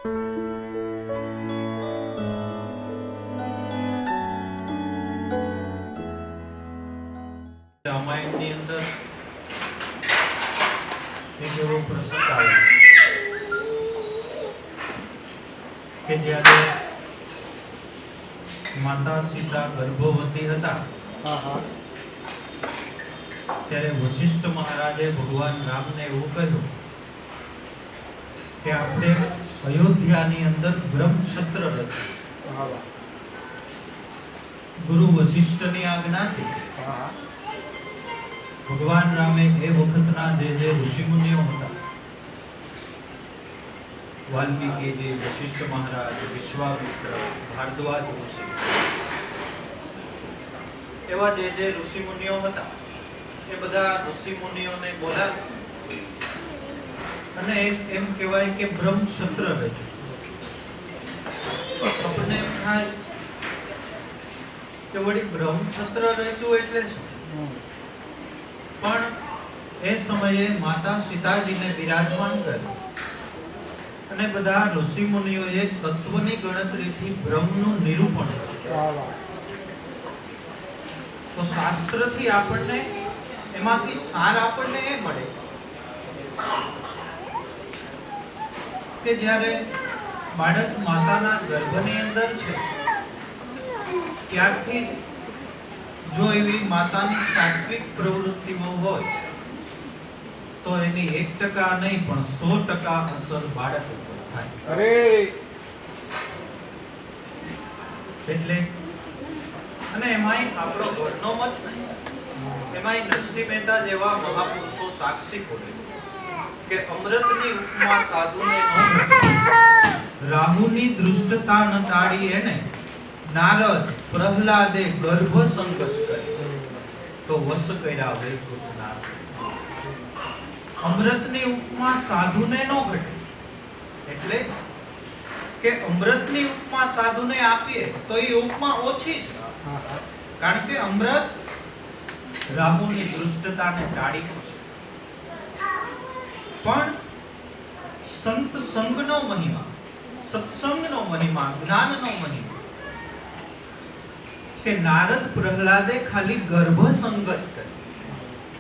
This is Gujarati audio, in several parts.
રામાયણની અંદર એક એવો પ્રસંગ આવે કે જ્યારે માતા સીતા ગર્ભવતી હતા ત્યારે વશિષ્ઠ મહારાજે ભગવાન રામને એવું કહ્યું કે આપણે અયોધ્યાની અંદર બ્રહ્મક્ષત્ર રચ્યું. ગુરુ વશિષ્ઠની આજ્ઞાથી ભગવાન રામે એ વખતના જે ઋષિમુનિઓ હતા, વાલ્મીકીજી, વશિષ્ઠ મહારાજ, વિશ્વામિત્ર, ભારદ્વાજ ઋષિ, એવા જે ઋષિમુનિઓ હતા એ બધા ઋષિમુનિઓને બોલાવી અને એમ કહેવાય કે બ્રહ્મક્ષત્ર રચ્યું. આપણને એમ થાય કે વળી બ્રહ્મક્ષત્ર રચ્યું એટલે શું? પણ એ સમયે માતા સીતાજીને બિરાજમાન કર્યું અને બધા ઋષિ મુનિઓએ તત્વની ગણતરીથી બ્રહ્મનું નિરૂપણ કર્યું. તો શાસ્ત્રથી આપણને એમાંથી સાર આપણને એ મળે કે જ્યારે બાળક માતાના ગર્ભની અંદર છે ત્યારથી જ જો એવી માતાની સાત્વિક પ્રવૃત્તિઓ હોય તો એની 1% નહીં પણ 100% અસર બાળક ઉપર થાય. એટલે અને એમાંય આપણો ઘરનો મત નહીં, એમાંય નરસિંહ મહેતા જેવા મહાપુરુષો સાક્ષી ખોલે કે અમૃતની ઉપમા સાધુને ન રાહુની દૃષ્ટતા ન ટાળી એને નારદ પ્રહલાદે ગર્ભ સંગત કરી તો વસ કર્યા વૈકુંઠના. અમૃતની ઉપમા સાધુને ન ઘટે એટલે કે અમૃતની ઉપમા સાધુને આપીએ તો એ ઉપમા ઓછી છે, કારણ કે અમૃત રાહુની દૃષ્ટતાને ટાળી છે. પણ સંત સંગનો મહિમા, સત્સંગનો મહિમા, જ્ઞાનનો મહિમા કે નારદ પ્રહલાદે ખાલી ગર્ભ સંગત કરી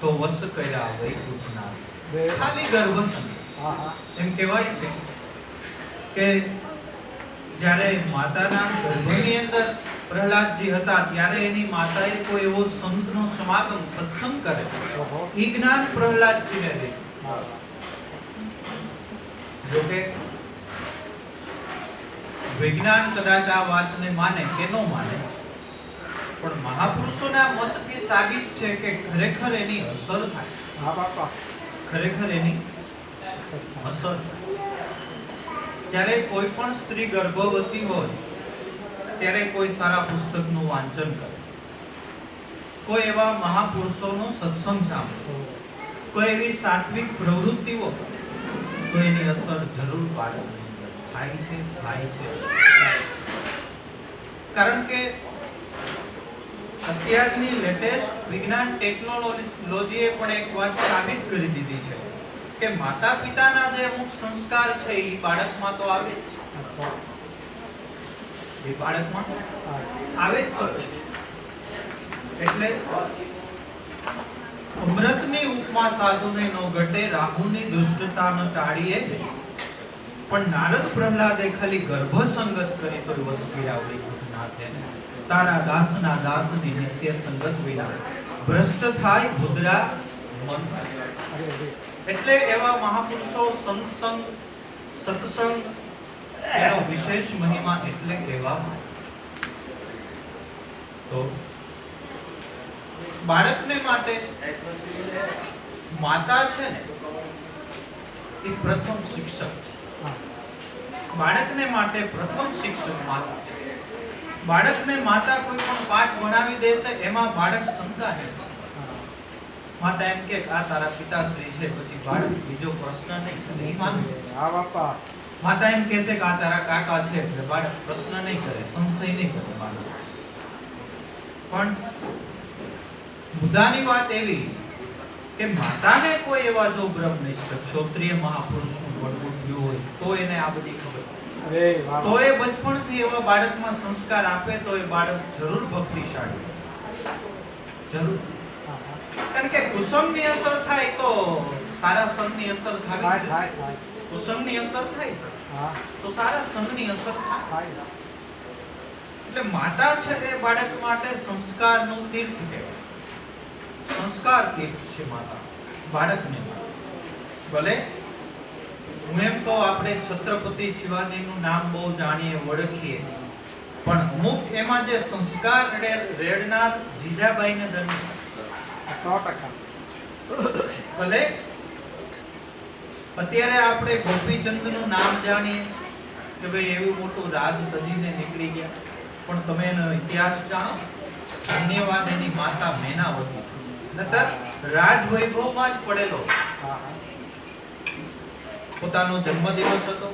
તો વસ કર્યા વૈકુંઠના. ખાલી ગર્ભ સંગત. એમ કહેવાય છે કે જ્યારે માતાના ગર્ભની અંદર પ્રહલાદજી હતા ત્યારે એની માતાએ કોઈ એવો સંતનો સમાગમ સત્સંગ કરે, એ જ્ઞાન પ્રહલાદજીને દે. જોકે વિજ્ઞાન કદાચ આ વાતને માને કે ન માને, પણ મહાપુરુષોના મતથી સાબિત છે કે ખરેખર એની અસર થાય. ખરેખર એની અસર થાય. જ્યારે કોઈ પણ સ્ત્રી ગર્ભવતી હોય ત્યારે કોઈ સારા પુસ્તકનું વાંચન કરે, કોઈ એવા મહાપુરુષોનો સત્સંગ સાંભળે, કોઈ એવી સાત્વિક પ્રવૃત્તિઓ કરે તો એની અસર જરૂર બાળકની અંદર થાય છે. કારણ કે અત્યારની લેટેસ્ટ વિજ્ઞાન ટેકનોલોજીએ પણ એક વાત સાબિત કરી દીધી છે કે માતા પિતાના જે અમુક સંસ્કાર છે એ બાળકમાં તો આવે જ છે. એ બાળકમાં આવે જ છે. એટલે અમૃતની ઉપમા સાધુને નો ઘટે, રાહુની દુષ્ટતા ન ટાળીએ. પણ નારદ પ્રહલાદે ખાલી ગર્ભ સંગત કરી તો વસકીરા વૈકુંઠના થેને તારા દાસના દાસની નિત્ય સંગત વિના ભ્રષ્ટ થાય ભુદ્રા મન. એટલે એવા મહાપુરુષો સંતસંગ સત્સંગ એનો વિશેષ મહિમા એટલે કહેવામાં. તો બાળકને માટે માતા છે ને એ પ્રથમ શિક્ષક છે. બાળકને માટે પ્રથમ શિક્ષક માતા છે. બાળકને માતા કોઈ પણ પાઠ ભણાવી દેશે એમાં બાળક સમજાય. માતા એમ કે આ તારા પિતાશ્રી છે, પછી બાળક બીજો પ્રશ્ન નહીં કરે, એ માની લેશે. માતા એમ કહેશે કે આ તારા કાકા છે, એટલે બાળક પ્રશ્ન નહીં કરે, સંશય નહીં કરે બાળક. પણ મુદ્દાની વાત એવી કે માતાને કોઈ એવા જો બ્રહ્મનિષ્ઠ ક્ષત્રિય મહાપુરુષનું વડવું થયું હોય તો એને આ બધી ખબર. અરે વાહ. તો એ બચપણથી એવા બાળકમાં સંસ્કાર આપે તો એ બાળક જરૂર ભક્તિશાળી જરૂર. હા, હા. કારણ કે કુસંગની અસર થાય તો સારા સંગની અસર થાય થાય. થાય થાય. કુસંગની અસર થાય છે હા તો સારા સંગની અસર થાય. થાય. એટલે માતા છે એ બાળક માટે સંસ્કારનું તીર્થ કહેવાય. સંસ્કાર તીર્થ છે માતા બાળકને. ભલે હું એમ તો આપણે છત્રપતિ શિવાજીનું નામ બહુ જાણીએ ઓળખીએ પણ અમુક એમાં જે સંસ્કાર રેડનાર જીજાબાઈને દંડ 100%. ભલે અત્યારે આપણે ગોપીચંદનું નામ જાણીએ કે ભાઈ એવું મોટું રાજ તજીને નીકળી ગયા પણ તમે એનો ઇતિહાસ જાણો. ધન્યવાદ એની માતા મેનાવતી નતર રાજ વૈભવમાં જ પડેલો. હા હા. પોતાનો જન્મદિવસ હતો.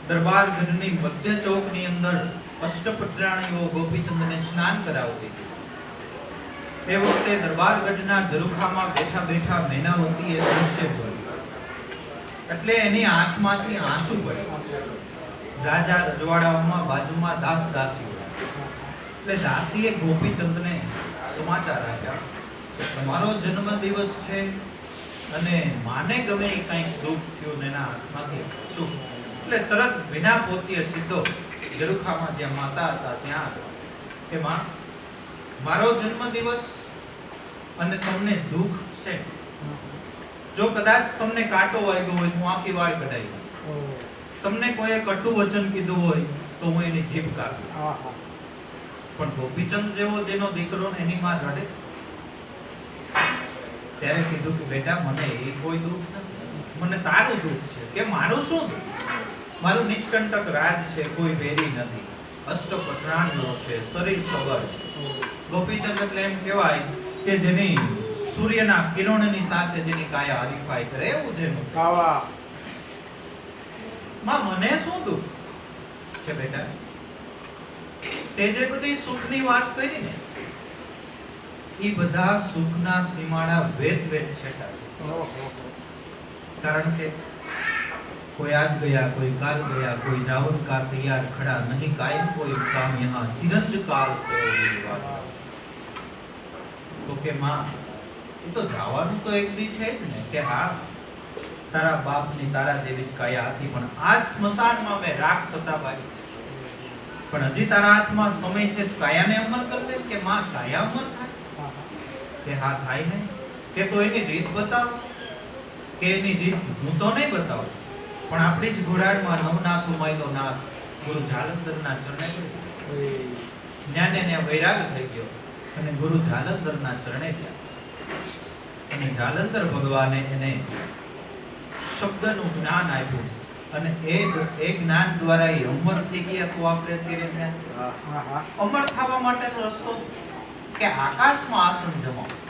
દરબાર ગઢની મધ્ય ચોકની અંદર અષ્ટપટરાણીઓ ગોપીચંદને સ્નાન કરાવતી હતી. એ વખતે દરબાર ગઢના ઝરૂખામાં બેઠા બેઠા મેનાવતીએ દ્રશ્ય જોયું એટલે એની આંખમાંથી આંસુ પડ્યા. રાજા રજવાડાઓમાં બાજુમાં દાસ દાસી હતા. એટલે દાસીએ ગોપીચંદને સમાચાર આપ્યા તમારો જન્મદિવસ છે અને માને ગમે કંઈક દુઃખ થયું ને એના હાથમાંથી સુખ. એટલે તરત વિના પોતીએ સીધો ઝરૂખામાં જ્યાં માતા હતા ત્યાં કે માં મારો જન્મદિવસ અને તમને દુઃખ છે. જો કદાચ તમને કાંટો વાગ્યો હોય તો હું આખી વાળ કઢાવી દઉં. તમને કોઈએ કટુ વચન કીધું હોય તો હું એની જીભ કાપી. પણ ગોપીચંદ જેવો જેનો દીકરો ને એની માં રડે ત્યારે કીધું કે બેટા મને એ કોઈ દુઃખ નથી. મને તારું દુઃખ છે. કે મારું શું દુઃખ? મારું નિષ્કંટક રાજ છે, કોઈ વેરી નથી, અષ્ટપટરાણીઓ છે, શરીર સબર છે. ગોપીચંદ એટલે એમ કહેવાય કે જેની સૂર્યના કિરણની સાથે જેની કાયા હરીફાઈ કરે એવું જેનું. માં મને શું દુઃખ કે બેટા તે જે બધી સુખની વાત કરી ને એ બધા સુખના સીમાડા વેદ છેટા છે. કારણ કે કોઈ આજ ગયા, કોઈ કાલ ગયા, કોઈ જાવન કા તૈયાર ખડા નહીં કાયમ કોઈ કામ યહાં સિરંજ કાલ સે. તો કે માં એ તો જવાનું તો એક દી છે જ ને કે હા તારા બાપની તારા જેવી જ કાયા હતી પણ આજ સ્મશાનમાં મેં રાખ થતા બાકી છે. પણ હજી તારા હાથમાં સમય છે કાયાને અમર કર લે. કે માં કાયા અમર થાય? કે હા થાય ને. કે તો એની રીત બતાવ. કે એની રીત હું તો નહીં બતાવું પણ આપણી જ ઘોડાળમાં નવનાથ ઉમાયલો નાથ ગુરુ જાલંધરના ચરણે જ્ઞાને ને વૈરાગ થઈ ગયો અને ગુરુ જાલંધરના ચરણે ગયા અને જાલંધર ભગવાને એને શબ્દનું જ્ઞાન આપ્યું અને એ જ્ઞાન દ્વારા એ અમર થઈ ગયા. તો આપણે અત્યારે અમર થવા માટેનો રસ્તો કે આકાશમાં આસન જમાવો.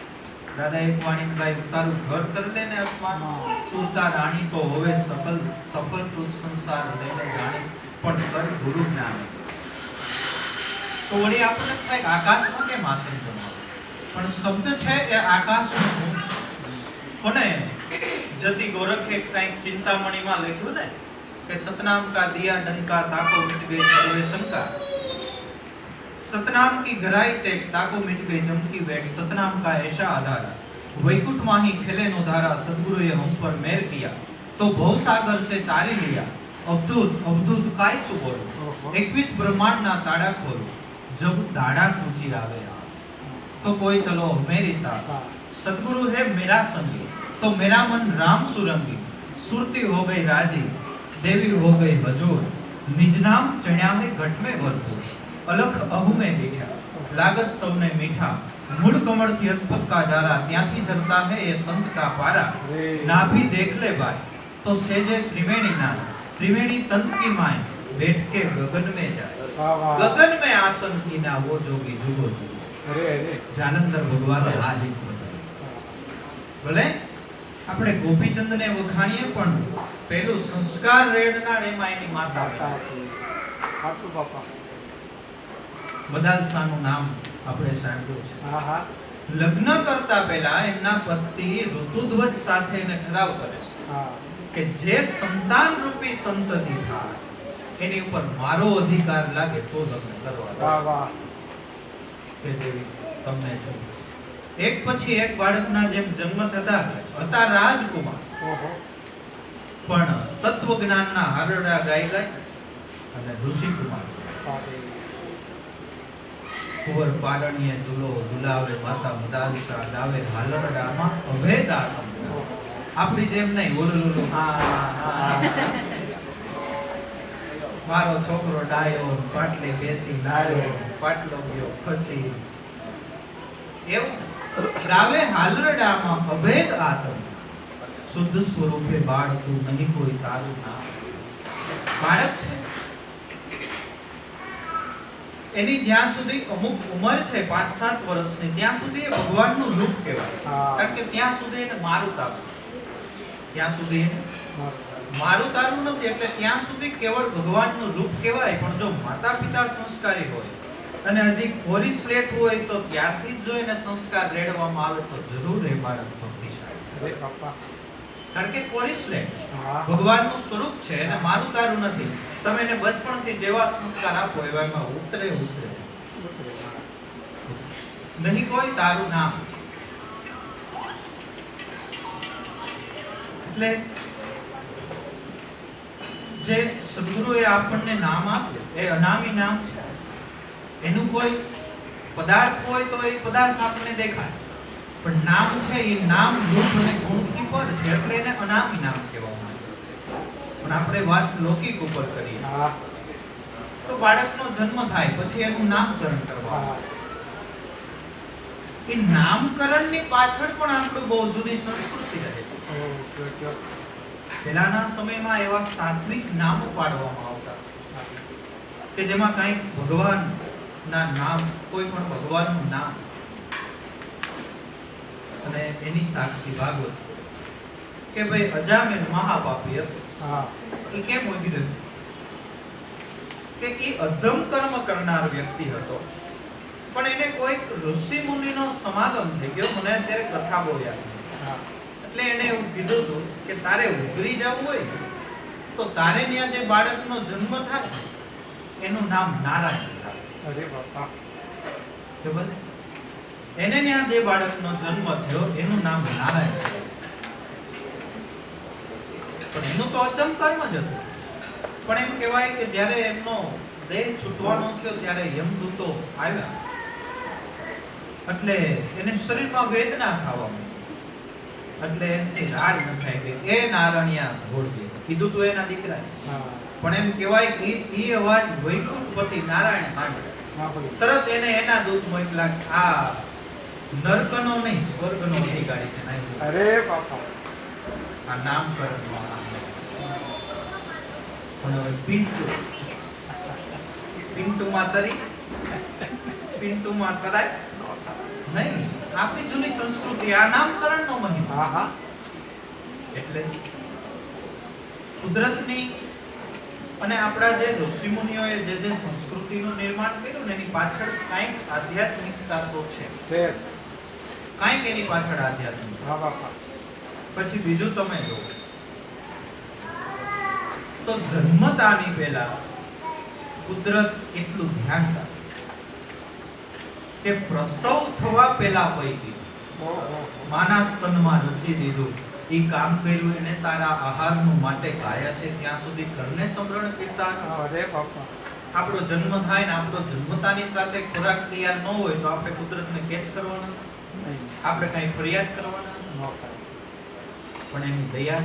દાદા એક વાણી ગાય ઉતારું ઘર કર લે ને અસમાન સુરતા રાણી તો હોવે સફળ તું સંસાર લઈને જાણી પણ કર ગુરુ જ્ઞાન. તો વળી આપણને થાય આકાશમાં કેમ આસન જમાવો પણ શબ્દ છે એ આકાશનો કોને જતી ગોરખે કંઈક ચિંતામણીમાં લખ્યું ને કે સતનામ કા દિયા ડંકા તાકો મિટ ગઈ સર્વે શંકા. सतनाम की गहराई टेक ताको मिट गई जमकी वेट. सतनाम का ऐसा आधारा वैकुंठ माही खेले नो धारा. सदगुरु ये हम पर मेहर किया तो भव सागर से तारी लिया. अवधूत अवधूत काय सु बोलो 21 ब्रह्मांड ना ताड़ा खोलो. जब दाड़ा कूची आवे तो कोई चलो मेरी साथ. सदगुरु है मेरा संगी तो मेरा मन राम सुरंगी. सुरती हो गई राजी देवी हो गई हजूर. निज नाम चढ़्या है घट में भरपूर. अलख अहु में देखा लागत सबने मीठा. मूल कमल की अद्भुत का जारा ત્યાંથી જરતા है ये तंत का पारा. नाभि देख ले भाई तो सेजे त्रिवेणी नाय. त्रिवेणी तंत की माय बैठ के गगन में जाए. गगन में आसन की ना वो जोगी जुगो जुगो. જાલંધર ભગવાને આ રીત બતાવી. ભલે આપણે ગોપીચંદને વખાણીએ પણ પેલું સંસ્કાર રેડનાર એમાં એની માતા બદાલસાનું નામ આપણે સાંભળ્યું છે. લગ્ન કરતા પહેલા એમના પતિ ઋતુધ્વજ સાથે એને ઠરાવ કરે કે જે સંતાન રૂપી સંતતિ થાય એની ઉપર મારો અધિકાર લાગે તો લગ્ન કરવા. વાહ વાહ. કે દેવી તમને છું. એક પછી એક બાળકના જેમ જન્મ થતા હતા રાજકુમાર. ઓહો. પણ તત્વજ્ઞાનના હારડા ગાય ગાય અને ઋષિકુમાર કુંવર પારણીએ ઝૂલો ઝુલાવે માતા મદાલસા ગાવે હાલરડામાં અભેદ આનંદ. આપણી જેમ નહીં ઓલું મારો છોકરો ડાયો પાટલે બેસી નાયો પાટલો ગયો ફસી એવું ગાવે હાલરડામાં અભેદ આતંક. શુદ્ધ સ્વરૂપે બાળતું નહીં કોઈ તારું નામ. બાળક છે એની જ્યાં સુધી અમુક ઉંમર છે 5-7 વર્ષની ત્યાં સુધી એ ભગવાનનું રૂપ કહેવાય. કારણ કે ત્યાં સુધી એને મારું તારું, ત્યાં સુધી એને મારું તારું નથી એટલે ત્યાં સુધી કેવળ ભગવાનનું રૂપ કહેવાય. પણ જો માતા પિતા સંસ્કારી હોય અને હજી કોરી સ્લેટ હોય તો ત્યારથી જ જો એને સંસ્કાર રેડવામાં આવે તો જરૂર એ બાળક ભક્તિશાળી. કારણ કે કોરી સ્લેટ છે, ભગવાનનું સ્વરૂપ છે અને મારું તારું નથી. તમે એને બચપણથી જેવા સંસ્કાર આપો એવામાં ઉતરે નહીં કોઈ તારું નામ. એટલે જે સદગુરુએ આપણને નામ આપ્યું એ અનામી નામ છે. એનું કોઈ પદાર્થ હોય તો એ પદાર્થ આપણને દેખાય, પણ નામ છે એ નામ રૂપ અને ગુણથી પર છે એટલે એને અનામી નામ કહેવામાં આવે. પણ આપણે વાત લૌકિક ઉપર કરીએ તો બાળકનો જન્મ થાય પછી એનું નામકરણ કરવામાં આવે. એ નામકરણની પાછળ પણ આપણું બહુ જૂની સંસ્કૃતિ રહે. પહેલાના સમયમાં એવા સાત્વિક નામ પાડવામાં આવતા કે જેમાં કંઈક ભગવાનના નામ, કોઈ પણ ભગવાનનું નામ અને એની સાક્ષી ભાગવત કે ભાઈ અજામિલ મહાપાપી હતો. એ કેમ વગીરે કે એ અધમ કર્મ કરનાર વ્યક્તિ હતો, પણ એને કોઈક ઋષિ મુનિનો સમાગમ થઈ ગયો. મને અત્યારે કથા બહુ યાદ એટલે એને એવું કીધું હતું કે તારે ઉગરી જવું હોય તો તારે ત્યાં જે બાળકનો જન્મ થાય એનું નામ નારાયણ રાખે. અરે બાપા. એને ત્યાં જે બાળકનો જન્મ થયો એનું નામ નારાયણ. પણ એનું તો અધમ કર્મ જ હતું. પણ એમ કહેવાય કે જ્યારે એમનો દેહ છૂટવાનો થયો ત્યારે યમદૂતો આવ્યા એટલે એને શરીરમાં વેદના થવા માંડી. એટલે એમની રાડ ન થાય કે એ નારણિયા ઘોડજે કીધું તો એના દીકરા. પણ એમ કહેવાય કે એ અવાજ વૈકુંઠપતિ નારાયણ સાંભળ્યો. તરત એને એના દૂત મોકલા આ નરકનો નહીં સ્વર્ગનો અધિકારી છે. અરે બાપા. આ નામકરણમાં પણ હવે પિન્ટુમાં તરાય નહીં. આપણી જૂની સંસ્કૃતિ આ નામકરણનો મહિમા. એટલે કુદરતની અને આપણા જે ઋષિમુનિઓએ જે સંસ્કૃતિનું નિર્માણ કર્યું ને એની પાછળ કાંઈક આધ્યાત્મિકતા તો છે. કાંઈક એની પાછળ આધ્યાત્મિક. પછી બીજું તમે જો તો જન્મતાની પહેલા કુદરત એટલું ધ્યાન રાખે કે પ્રસવ થવા પહેલા પૈકી માના સ્તનમાં રચી દીધું. એ કામ કર્યું એને તારા આહારનું માટે કાયા છે ત્યાં સુધી ઘરને સમરણ કીર્તન. અરે બાપા. આપણો જન્મ થાય ને આપણો જન્મતાની સાથે ખોરાક તૈયાર ન હોય તો આપણે કુદરતને કેસ કરવાના, આપણે કઈ ફરિયાદ કરવાના. પણ એની દયા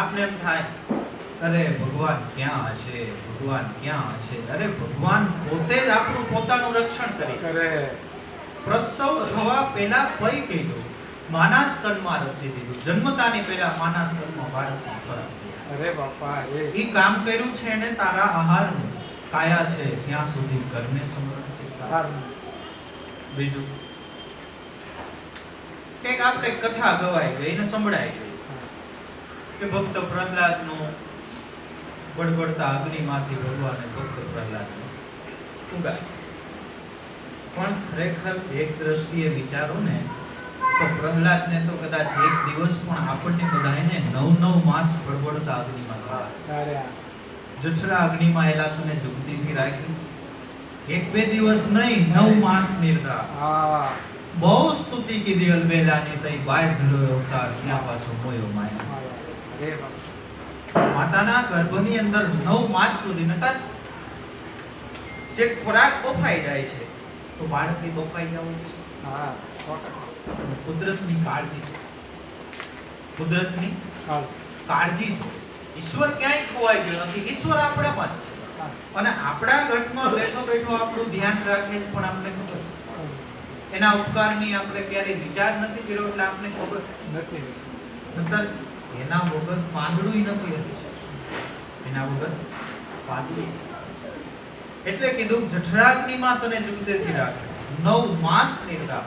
આપણે એમ થાય અરે ભગવાન ક્યાં હશે, ભગવાન ક્યાં હશે. અરે ભગવાન પોતે જ આપણું પોતાનું રક્ષણ કરી કરે. પ્રસવ થવા પહેલા પૈ કીધું માના સ્તનમાં રચી દીધું. જન્મતાની પહેલા માના સ્તનમાં બાળકનો ખોરાક. અરે બાપા. એ કામ કર્યું છે એને તારા આહારનું કાયા છે ત્યાં સુધી ઘરને સમરણ કીર્તન. બીજું કે આપણે કથા ગવાય ગઈ ને સંભળાય ગઈ કે ભક્ત પ્રહલાદનું બળબડતા અગ્નિમાંથી ભગવાને ભક્ત પ્રહલાદને ઉગાય. પણ ખરેખર એક દ્રષ્ટિએ વિચારો ને તો પ્રહલાદને તો કદાચ એક દિવસ પણ આપણને બધાને 9 માસ બળબડતા અગ્નિમાં થયા. અરે જઠરા અગ્નિમાં એલા તને જુગતીથી રાખ્યું. એક બે દિવસ નહીં, 9 માસ નિર્ધા. હા બહુ સ્તુતિ કીધી અલબેલાની, તઈ બાય ધર્યો અવતાર, ત્યાં પાછો મોયો માયા. અરે બાપા માતાના ગર્ભની અંદર 9 માસ સુધી નકર જે ખોરાક બફાઈ જાય છે તો બાળકની બફાઈ જવું હા 100% કુદરતની કાળજી. કુદરતની હાલ કાળજી છે. ઈશ્વર ક્યાંય ખોવાઈ ગયો નથી. ઈશ્વર આપણામાં જ છે અને આપણા ગઢમાં બેઠો બેઠો આપણું ધ્યાન રાખે છે, પણ આપણે ખબર એના ઉપકારની આપણે ક્યારેય વિચાર નથી કર્યો એટલે આપણે ખબર નથી નતર એના વગર પાંદડું નથી હતી શકતું. એના વગર પાંદડું. એટલે કીધું જઠરાગ્નિમાં તને જુગતેથી રાખે, 9 માસ નિર્ધા.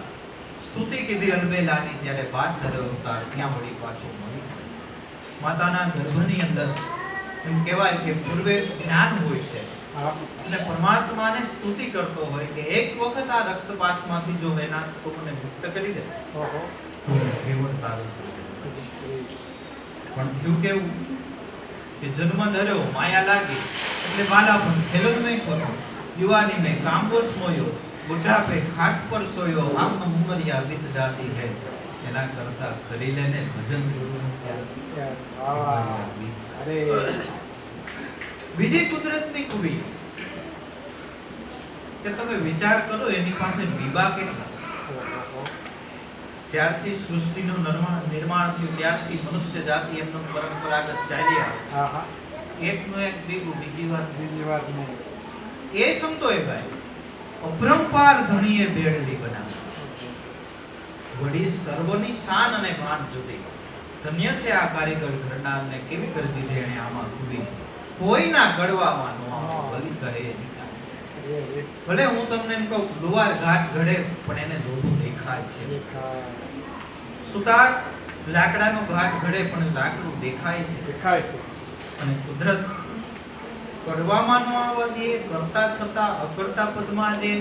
સ્તુતિ કીધી અલબેલાની, ત્યારે બાદ ધર્યો અવતાર, ત્યાં વળી પાછો મળી. માતાના ગર્ભની અંદર એમ કહેવાય કે પૂર્વે જ્ઞાન હોય છે હા અને પરમાત્માને સ્તુતિ કરતો હોય કે એક વખત આ રક્તપાસમાંથી જો એના તો મને મુક્ત કરી દે ઓહો તો કેવળ તારું. પણ થયું કેવું કે જન્મ ધર્યો, માયા લાગી એટલે બાલાપણ ખેલનમય થતો, યુવાનીને કામબોસ મોયો, બુઢાપે ખાટ પર સોયો, આમ ઉમરિયા વીત જાતી હે. એના કરતા કરી લેને ભજન ગુરુનું યાર વાહ અરે બીજી કુદરતની ખૂબી કે તમે વિચાર કરો, એની પાસે વિભા કેટલા. ઓહો જ્યારથી સૃષ્ટિનું નિર્માણ થયું ત્યારથી મનુષ્ય જાતિ એમનો પરંપરાગત ચાલી આવે છે. હા હા એકનું એક બીજું, બીજી વાત બીજી વાત નહીં એ સમતોય ભાઈ અપરંપાર ધણીએ બેડલી બનાવી. વળી સર્વની શાન અને ભાન જુદી. ધન્ય છે આ કારીગર ઘરનારને, કેવી કરી દીધી એને આમાં ખૂબી. કોઈના ગળવામાં નો આવે, ભલી કહે એની કાંઈ. અરે ભલે હું તમને એમ કહું લુવાર ઘાટ ઘડે પણ એને લોભું દેખાય છે. સુતાર લાકડાનો ઘાટ ઘડે પણ લાકડું દેખાય છે. દેખાય છે અને કુદરત કરવામાં નો આવવા દે, કરતા છતાં અકર્તા પદમાં દે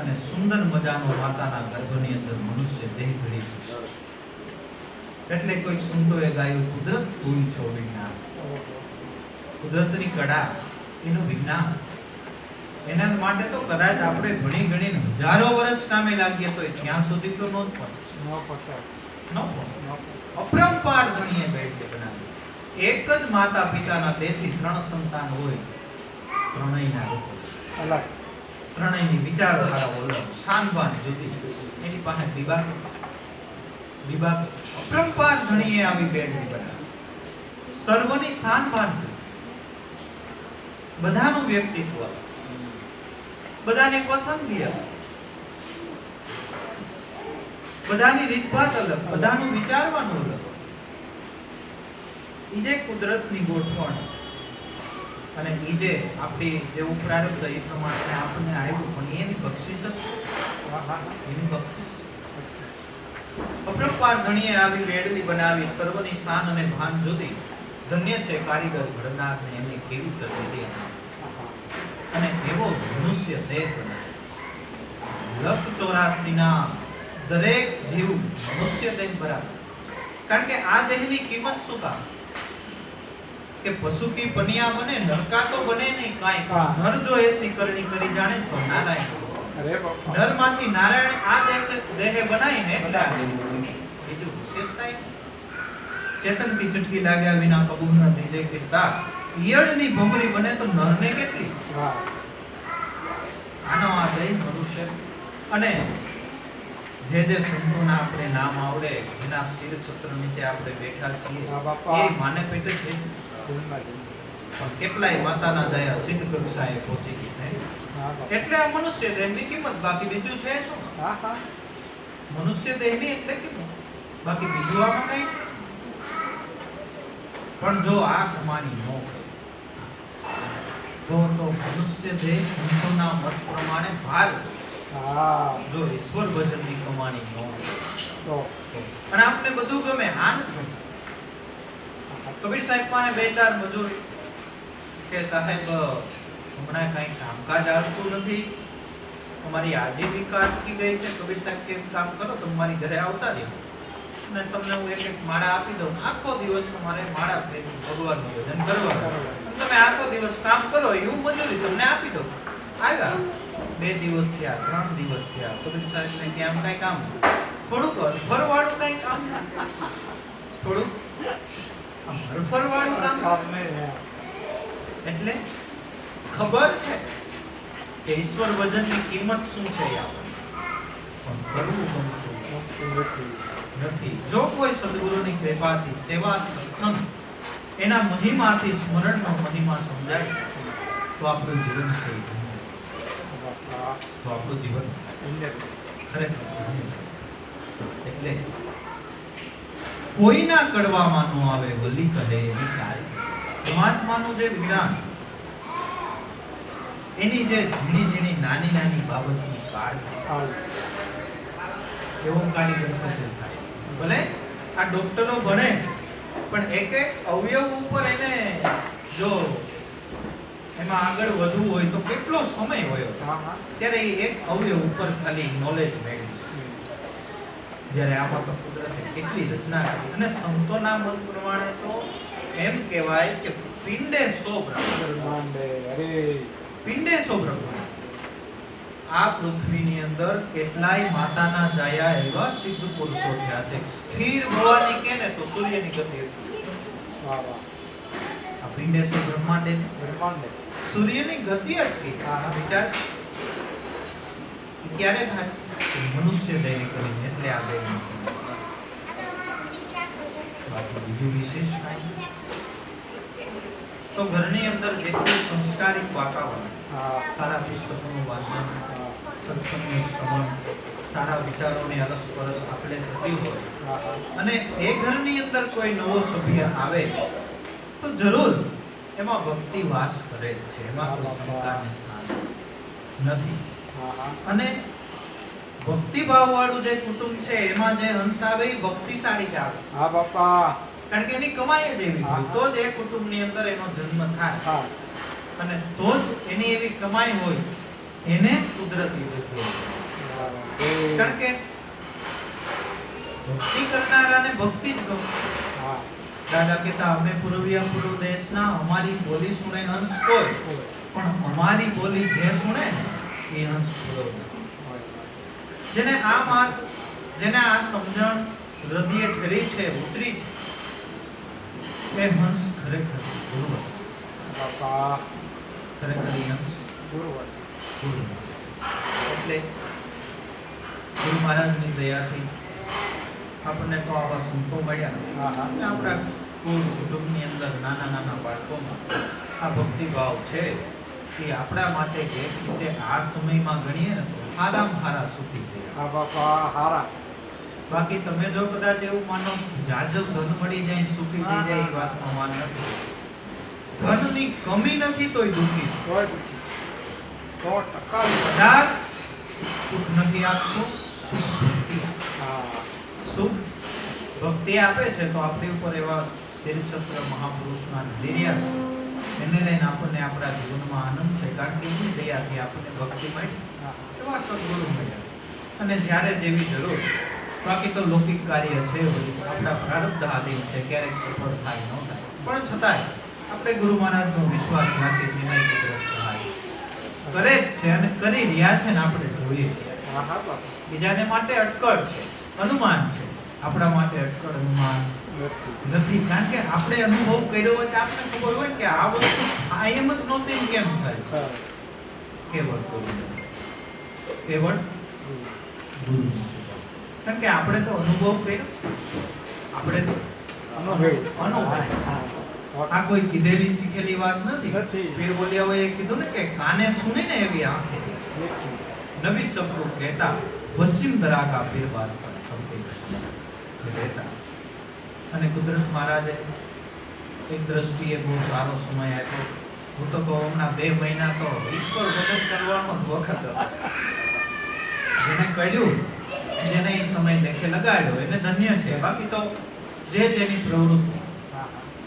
અને સુંદર મજાનો માતાના ગર્ભની અંદર મનુષ્ય દેહ ઘડી છે. એટલે કોઈ સંતોએ ગાયું કુદરત તું છો વિજ્ઞાન. કુદરતની કળા એનું વિજ્ઞાન. એના માટે તો કદાચ આપણે ઘણી ઘણી હજારો વર્ષ કામે લાગીએ તો ત્યાં સુધી તો નો જ પહોંચે. ન પચાસ ન પહોંચે. અપરંપાર ધણીએ બેઠે બનાવી. એક જ માતા પિતાના તેથી 3 સંતાન હોય, ત્રણેયના રૂપો અલગ ત્રણેયની વિચારધારા અલગ, શાનબાન જુદી. એની પાસે વિભાગ અપરંપાર ધણીએ આવી બેઠી બનાવી. સર્વની શાનબાન જુદી. બધાનું વ્યક્તિત્વ, બધાની પસંદગી અલગ, બધાની રીતભાત અલગ, બધાનું વિચારવાનું અલગ. ઈ જે કુદરતની ગોઠવણ અને ઈ જે આપણી જેવું પ્રારબ્ધ એ પ્રમાણે આપણને આવ્યું, પણ એની બક્ષિસ જ. એની બક્ષિસ. અપરંપાર ધણીએ આવી બેડલી બનાવી, સર્વની શાન અને ભાન જુદી. ધન્ય છે કારીગર ઘડનારને, એમની કેવી કરી અને એવો મનુષ્ય દેહ બનાવ્યો. 184 ના દરેક જીવ મનુષ્ય દેહ બરાબર. કારણ કે આ દેહની કિંમત શું કામ કે પશુ કી પનિયા બને, નરકા તો બને નહીં કાંઈ. નર જો એસી કરણી કરી જાણે તો નારાયણ. અરે બાપા નરમાંથી નારાયણ આ દેહ બનાવીને બીજું વિશેષતા ચેતન કી ચટકી લાગ્યા વિના કબૂલ ન બીજે કીર્તા. ઈયળની ભમરી બને તો નરને કેટલી. વાહ આનો આ જય મનુષ્ય. અને જે સંતોના આપણે નામ આવડે, જેના શિર છત્ર નીચે આપણે બેઠા છીએ, હા બાપા. એ માને પેટે જ છે. જન્મમાં જન્મ. પણ કેટલાય માતાના દયા સિદ્ધ કક્ષાએ પહોંચી ગઈ છે. હા બાપા. એટલે આ મનુષ્ય દેહની કિંમત, બાકી બીજું છે શું? હા હા મનુષ્ય દેહની એટલે કિંમત, બાકી બીજું આમાં કઈ છે? પણ જો આ કમાણી ન કરે તો મનુષ્ય દેહ સંતોના મત પ્રમાણે ભાર. હા જો ઈશ્વર ભજનની કમાણી ન કરે તો અને આપને બધું ગમે, આ નથી. કબીર સાહેબ પાસે 2-4 મજૂર કે સાહેબ હમણાં કઈ કામકાજ આવતું નથી તમારી આજીવિકા અટકી ગઈ છે, કબીર સાહેબ કે કામ કરો, તમારી ઘરે આવતા રહ્યો અને તમને હું એક એક માળા આપી દઉં, આખો દિવસ તમારે માળા ફેરવી ભગવાનનું ભજન કરવાનું, તમે આખો દિવસ કામ કરો એવું મજૂરી તમને આપી દઉં. આવ્યા 2 દિવસ થયા, 3 દિવસ થયા, કબીર સાહેબને કે આમ કઈ કામ થોડુંક હરફરવાળું કઈ કામ, થોડુંક હરફરવાળું કામ. એટલે ખબર છે કે ઈશ્વર ભજનની કિંમત શું છે એ આપણને, પણ કરવું ગમતું નથી. જો કોઈ સદગુરુની કૃપાથી સેવા સત્સંગ એના મહિમાથી સ્મરણનો મહિમા સમજાય તો આપણું જીવન છે એ ધન્ય. તો આપણું જીવન ખરેખર ધન્ય. એટલે કોઈના કડવામાં નો આવે વલી કહે એની કાળી. પરમાત્માનું જે જ્ઞાન, એની જે ઝીણી ઝીણી નાની નાની બાબતની કાળજી, એવો કારીગર કશે થાય. ભલે આ ડોક્ટરો ભણે પણ એક એક અવયવ ઉપર એને જો એમાં આગળ વધવું હોય તો કેટલો સમય હોય, ત્યારે એ એક અવયવ ઉપર ખાલી નોલેજ મેળવી છે. જ્યારે આમાં તો કુદરતે કેટલી રચના કરી, અને સંતોના મત પ્રમાણે તો એમ કહેવાય કે પિંડે 100 બ્રહ્માંડ. આ પૃથ્વીની અંદર કેટલાય માતાના જાયા એવા સિદ્ધ પુરુષો થયા છે. સ્થિર ભવાની કે ને તો સૂર્યની ગતિ એટલી છે. આ પિંડે 100 બ્રહ્માંડ સૂર્યની ગતિ અટકી. વિચાર ક્યારે થાય? મનુષ્ય દેહ કરીને, એટલે આ દેહ બાકી બીજું વિશેષ કાંઈ. તો ઘરની અંદર જેટલું સંસ્કારિક વાતાવરણ, સારા પુસ્તકોનું વાંચન, સત્સંગનું શ્રવણ, સારા વિચારોની અરસપરસ આપણે થતી હોય, અને એ ઘરની અંદર કોઈ નવો સભ્ય આવે તો જરૂર એમાં ભક્તિ વાસ કરે છે, એમાં કોઈ શંકાને સ્થાન નથી. અને ભક્તિભાવ વાળું જે કુટુંબ છે એમાં જે અંશ આવે એ ભક્તિશાળી જ આવે. હા બાપા. કારણ કે એની કમાઈ જ એવી હોય, તો જ એ કુટુંબની અંદર એનો જન્મ થાય, અને તો જ એની એવી કમાઈ હોય, એને જ કુદરતી જગ્યાએ. કારણ કે ભક્તિ કરનારાને ભક્તિ જ ગમે. દાદા કહેતા, અમે પૂર્વિયા પૂર્વ દેશના, અમારી બોલી સુણે હંસ કોઈ, પણ અમારી બોલી જે સુણે ને એ હંસ પૂર્વ. જેને આ માર્ગ, જેને આ સમજણ હૃદયે ઠરી છે, ઉતરી છે, એ હંસ ખરેખર ગુરુવર. ખરેખર હંસ ગુરુવર. એટલે ગુરુ મહારાજની દયાથી આપણને તો આવા સંતો મળ્યા, આપણા કુટુંબની અંદર નાના નાના બાળકોમાં આ ભક્તિભાવ છે એ આપણા માટે એક રીતે આ સમયમાં ગણીએ ને તો હારામાં હારા સુખી થયા. બાકી તમે જો કદાચ એવું માનો જાજો ધન મળી જાય સુખી થઈ જાય, એ વાતનો માન નથી. ધનની કમી નથી તોય દુઃખી છે. 100% સુખ નથી આપતું, સુખ ભક્તિ. સુખ ભક્તિ આપે છે તો આપણી ઉપર એવા શિરછત્ર મહાપુરુષના ધૈર્ય છે, એને લઈને આપણને આપણા જીવનમાં આનંદ છે. કારણ કે એની દયાથી આપણને ભક્તિ મળી, એવા સદગુરુ મળ્યા, અને જ્યારે જેવી જરૂર. બાકી તો લૌકિક કાર્ય છે, આપણા પ્રારબ્ધ આધીન છે, ક્યારેક સફળ થાય ન થાય, પણ છતાંય આપણે ગુરુ મહારાજનો વિશ્વાસ રાખી નિર્ણય કુદરત સહાય કરે જ છે, અને કરી રહ્યા છે ને આપણે જોઈએ. બીજાને માટે અટકળ છે, અનુમાન છે, આપણા માટે અટકળ અનુમાન નથી. કારણ કે આપણે અનુભવ કર્યો હોય કે આપણે ખબર હોય કે આ વસ્તુ આ એમ જ નહોતી કેમ થાય. કેવળ ગુરુ, કેવળ ગુરુ. કારણ કે આપણે તો અનુભવ કર્યો છે, આપણે તો અનુભવ. આ કોઈ કીધેલી શીખેલી વાત નથી. પીર બોલ્યા હોય એ કીધું ને કે કાને સુનીને એવી આંખે નબી સબકો કહેતા, પશ્ચિમ દરાકા પીર બાદ સબકે કહેતા. અને કુદરત મહારાજે એક દ્રષ્ટિએ બહુ સારો સમય આપ્યો. હું તો કહું હમણાં 2 મહિના તો ઈશ્વર ભજન કરવાનો જ વખત હતો. જેને કર્યું, જેને એ સમય લેખે લગાડ્યો એને ધન્ય છે. બાકી તો જે જેની પ્રવૃત્તિ,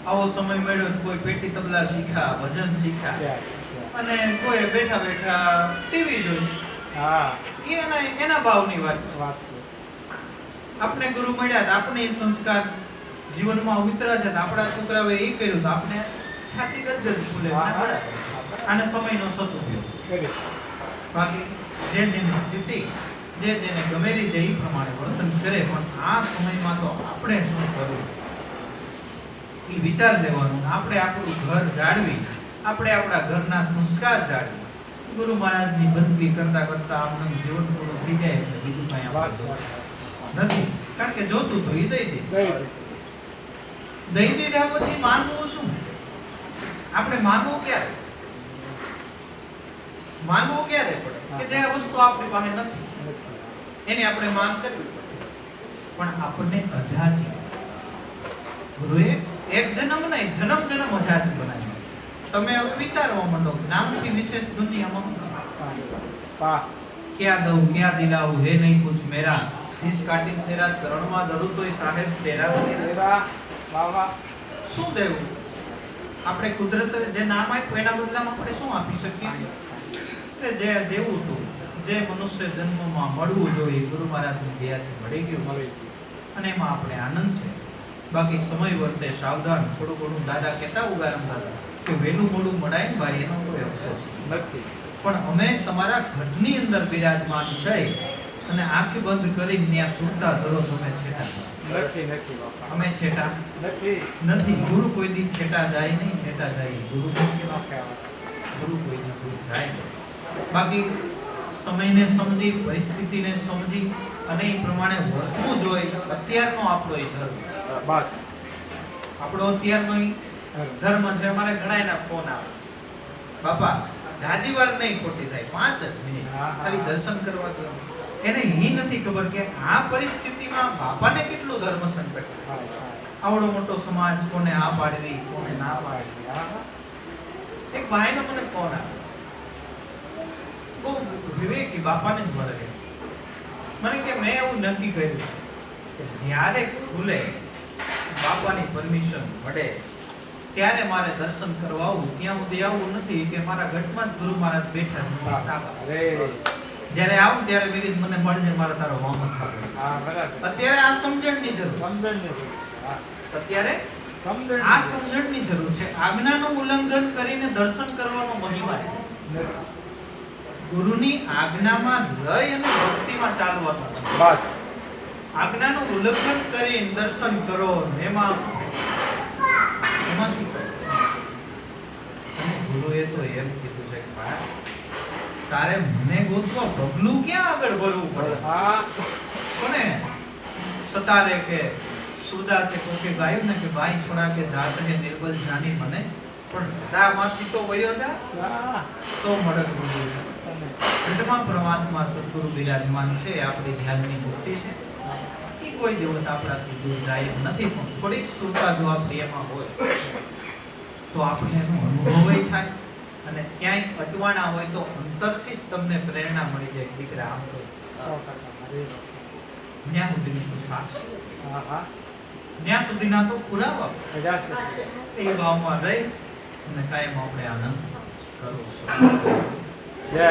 આવો સમય મળ્યો કોઈ પેટી તબલા શીખ્યા, ભજન શીખ્યા, અને કોઈ બેઠા બેઠા ટીવી જોઈ, હા એના ભાવની વાત છે. વાત છે. આપણે ગુરુ મળ્યા તો આપણે એ સંસ્કાર જીવનમાં ઉતર્યા છે તો આપણા છોકરાઓએ એ કર્યું તો આપણે છાતી ગજગજ ફૂલે હા, અને હા. બરાબર છે. આને સમયનો સદુપયોગ. કરી. બાકી જે જેની સ્થિતિ જે જેને ગમેલી છે એ પ્રમાણે વર્તન કરે, પણ આ સમયમાં તો આપણે શું કરવું એ વિચાર લેવાનો. આપણે આપણું ઘર જાળવી, આપણે આપણા ઘરના સંસ્કાર જાળવી, ગુરુ મહારાજની બંદગી કરતા કરતા આપણું જીવન પૂરું થઈ જાય એટલે બીજું કાંઈ બસ આપણે બસ. નથી. કારણ કે જોતું તો એ દઈ દે. દઈ દીધા પછી માંગવું શું? આપણે માંગવું ક્યારે? માંગવું ક્યારે પડે? કે જે વસ્તુ આપણી પાસે નથી એની આપણે માંગ કરવી પડે. પણ આપણને અજાજી ગુરુએ એક જન્મ નહીં, જન્મ જન્મ અજાજી બનાવી. તમે હવે વિચારવા માંડો, નામથી વિશેષ દુનિયામાં શું છે? વાહ. क्या दऊं क्या दिलाऊं है नहीं कुछ मेरा, शीश काटी तेरा चरणમાં ધરું તોય સાહેબ તેરા તેરા. વાહ વાહ. શું દેવું? આપણે કુદરતે જે નામ આપ્યું એના બદલામાં આપણે શું આપી શકીએ? એટલે જે દેવું હતું, જે મનુષ્ય જન્મમાં મળવું જોઈએ ગુરુ મહારાજની દયાથી મળી ગયું, મળી. અને એમાં આપણે આનંદ છે. બાકી સમય વર્તે સાવધાન. થોડું ઘણું દાદા કહેતા ઉગારામ દાદા કે વહેલું મોડું મળાય ને ભાઈ એનો કોઈ અફસોસ નથી. પણ અમે તમારા ઘરની અંદર બિરાજમાન છે અને આંખ બંધ કરીને ત્યાં સુરતા ધરો તમે છેટા. નથી નથી બાપા. અમે છેટા નથી. નથી. ગુરુ કોઈ દી છેટા જાય નહીં, છેટા જાય ગુરુ કોઈ દી. ન કહેવાય. ગુરુ કોઈ દી દૂર જાય નહીં. બાકી સમયને સમજી, પરિસ્થિતિને સમજી અને એ પ્રમાણે વર્તવું જોઈએ. અત્યારનો આપણો એ ધર્મ છે. બસ. આપણો અત્યારનો ઈ ધર્મ છે. અમારે ઘણા એના ફોન આવે, બાપા જાજી વાર નહીં ખોટી થાય, 5 જ મિનિટ હા, ખાલી હા. દર્શન કરવા દો. એને એ નથી ખબર કે આ પરિસ્થિતિમાં બાપાને કેટલું ધર્મ સંકટ. હા, હા. આવડો મોટો સમાજ, કોને આ પાડવી, કોને ના પાડવી. પાડી. હા, હા. એક ભાઈનો મને ફોન આવ્યો, બહુ વિવેકી, બાપાને જ મળે. મને કે મેં એવું નક્કી કર્યું છે કે જ્યારે ખુલે બાપાની પરમિશન મળે ત્યારે મારે દર્શન કરવા આવું. ત્યાં સુધી આવું નથી કે મારા ઘટમાં જ ગુરુ મહારાજ બેઠા છે. મને શાબાશ. અરે. જ્યારે આવું ત્યારે મેં કીધું મને મળજે, મારે તારો વામન થાય. હા, બરાબર. અત્યારે આ સમજણની જરૂર છે. સમજણની જરૂર છે. હા. અત્યારે સમજણની આ જરૂર સમજણની જરૂર છે. આજ્ઞાનું ઉલ્લંઘન કરીને દર્શન કરવાનો મહિમા છે. નથી. ગુરુની આજ્ઞામાં લઈ અને ભક્તિમાં ચાલવાનો મહિમા. બસ. આજ્ઞાનું ઉલ્લંઘન કરીને દર્શન કરો ને એમાં શું કરો? અને ગુરુએ તો એમ કીધું છે કે ભાઈ તારે મને ગોતવા પગલું ક્યાં આગળ ભરવું પડે? હા. કોને સતારે કે સુદાસે કોકે ગાયું ને કે ભાઈ છોડા કે જાત હે નિર્બલ જાની મને, પણ હૃદયમાંથી તો વયો જા હા. તો મળત ગુરુ. ઘટમાં પરમાત્મા સદગુરુ બિરાજમાન છે. એ આપણી ધ્યાનની મુક્તિ છે. એ કોઈ દિવસ આપણાથી દૂર જાય એમ નથી. પણ થોડીક સુરતા જો આપણી એમાં હોય તો આપણને એનો અનુભવ થાય. અને ક્યાંય અટવાણા હોય તો અંતરથી જ તમને પ્રેરણા મળી જાય, દીકરા આમ તો 100% મારી વાત. ત્યાં સુધીની તો સાક્ષી, હા, હા. ત્યાં સુધીના તો પુરાવા. મજા છે. એ ભાવમાં રહી અને કાયમ આપણે આનંદ કરવો છે. જય